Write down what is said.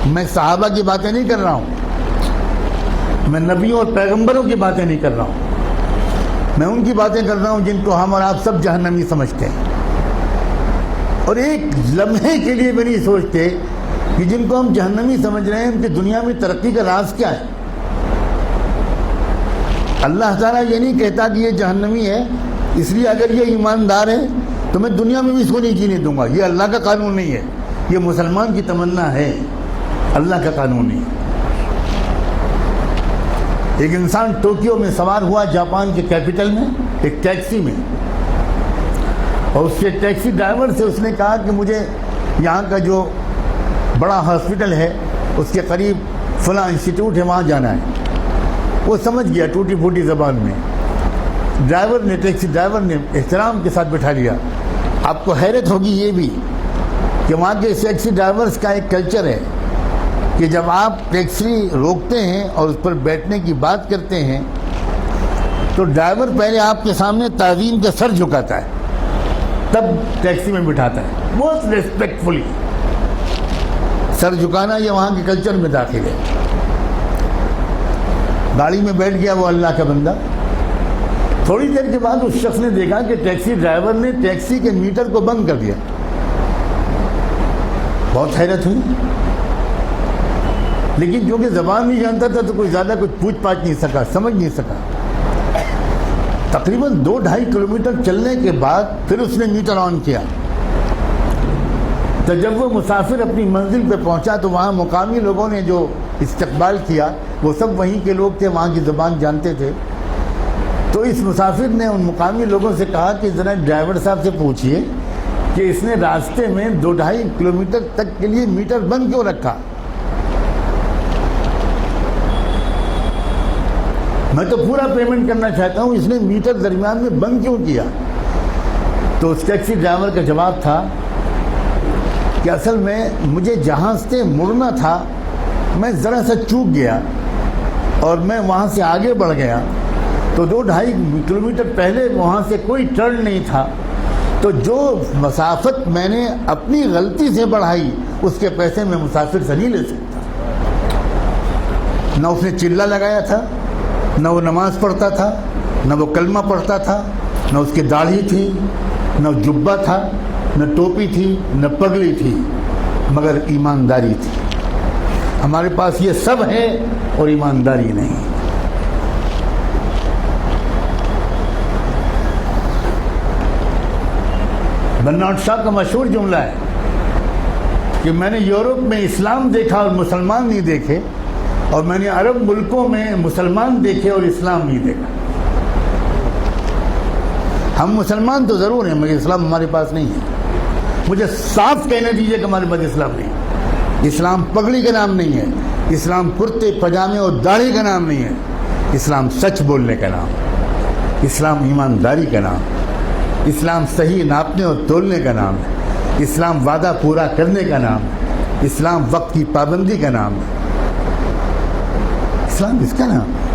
میں صحابہ کی باتیں نہیں کر رہا ہوں، میں نبیوں اور پیغمبروں کی باتیں نہیں کر رہا ہوں، میں ان کی باتیں کر رہا ہوں جن کو ہم اور آپ سب جہنمی سمجھتے ہیں، اور ایک لمحے کے لیے بھی نہیں سوچتے کہ جن کو ہم جہنمی سمجھ رہے ہیں ان کی دنیا میں ترقی کا راز کیا ہے۔ اللہ تعالیٰ یہ نہیں کہتا کہ یہ جہنمی ہے اس لیے اگر یہ ایماندار ہے تو میں دنیا میں بھی اس کو نہیں جینے دوں گا، یہ اللہ کا قانون نہیں ہے، یہ مسلمان کی تمنا ہے، اللہ کا قانون نہیں ہے۔ ایک انسان ٹوکیو میں سوار ہوا جاپان کے کیپٹل میں ایک ٹیکسی میں، اور اس کے ٹیکسی ڈرائیور سے اس نے کہا کہ مجھے یہاں کا جو بڑا ہاسپٹل ہے اس کے قریب فلاں انسٹیٹیوٹ ہے وہاں جانا ہے۔ وہ سمجھ گیا ٹوٹی پھوٹی زبان میں، ٹیکسی ڈرائیور نے احترام کے ساتھ بٹھا لیا۔ آپ کو حیرت ہوگی یہ بھی کہ وہاں کے ٹیکسی ڈرائیورز کا ایک کلچر ہے کہ جب آپ ٹیکسی روکتے ہیں اور اس پر بیٹھنے کی بات کرتے ہیں تو ڈرائیور پہلے آپ کے سامنے تعظیم کا سر جھکاتا ہے، تب ٹیکسی میں بٹھاتا ہے، بہت ریسپیکٹفلی۔ سر جھکانا یہ وہاں کے کلچر میں داخل ہے۔ گاڑی میں بیٹھ گیا وہ اللہ کا بندہ، تھوڑی دیر کے بعد اس شخص نے دیکھا کہ ٹیکسی ڈرائیور نے ٹیکسی کے میٹر کو بند کر دیا۔ بہت حیرت ہوئی، لیکن چونکہ زبان نہیں جانتا تھا تو کوئی زیادہ کچھ پوچھ پاچھ نہیں سکا، سمجھ نہیں سکا۔ تقریباً 2-2.5 کلومیٹر چلنے کے بعد پھر اس نے میٹر آن کیا، تو جب وہ مسافر اپنی منزل پہ پہنچا تو وہاں مقامی لوگوں نے جو استقبال کیا وہ سب وہیں کے لوگ تھے، وہاں کی زبان جانتے تھے۔ تو اس مسافر نے ان مقامی لوگوں سے کہا کہ ذرا ڈرائیور صاحب سے پوچھئے کہ اس نے راستے میں 2-2.5 کلومیٹر تک کے لیے میٹر بند کیوں رکھا، میں تو پورا پیمنٹ کرنا چاہتا ہوں، اس نے میٹر درمیان میں بند کیوں کیا؟ تو اس ٹیکسی ڈرائیور کا جواب تھا کہ اصل میں مجھے جہاں سے مڑنا تھا میں ذرا سا چوک گیا اور میں وہاں سے آگے بڑھ گیا، تو 2-2.5 کلومیٹر پہلے وہاں سے کوئی ٹرن نہیں تھا، تو جو مسافت میں نے اپنی غلطی سے بڑھائی اس کے پیسے میں مسافر سے نہیں لے سکتا۔ نہ اس نے چلہ لگایا تھا، نہ وہ نماز پڑھتا تھا، نہ وہ کلمہ پڑھتا تھا، نہ اس کی داڑھی تھی، نہ جبہ تھا، نہ ٹوپی تھی، نہ پگڑی تھی، مگر ایمانداری تھی۔ ہمارے پاس یہ سب ہے اور ایمانداری نہیں۔ برنارڈ شاہ کا مشہور جملہ ہے کہ میں نے یورپ میں اسلام دیکھا اور مسلمان نہیں دیکھے، اور میں نے عرب ملکوں میں مسلمان دیکھے اور اسلام نہیں دیکھا۔ ہم مسلمان تو ضرور ہیں مگر اسلام ہمارے پاس نہیں ہے۔ مجھے صاف کہنے دیجئے کہ ہمارے پاس اسلام نہیں ہے۔ اسلام پگڑی کا نام نہیں ہے، اسلام کرتے پجامے اور داڑھی کا نام نہیں ہے، اسلام سچ بولنے کا نام، اسلام ایمانداری کا نام، اسلام صحیح ناپنے اور تولنے کا نام ہے، اسلام وعدہ پورا کرنے کا نام ہے، اسلام وقت کی پابندی کا نام ہے، اسلام اس کا نام ہے۔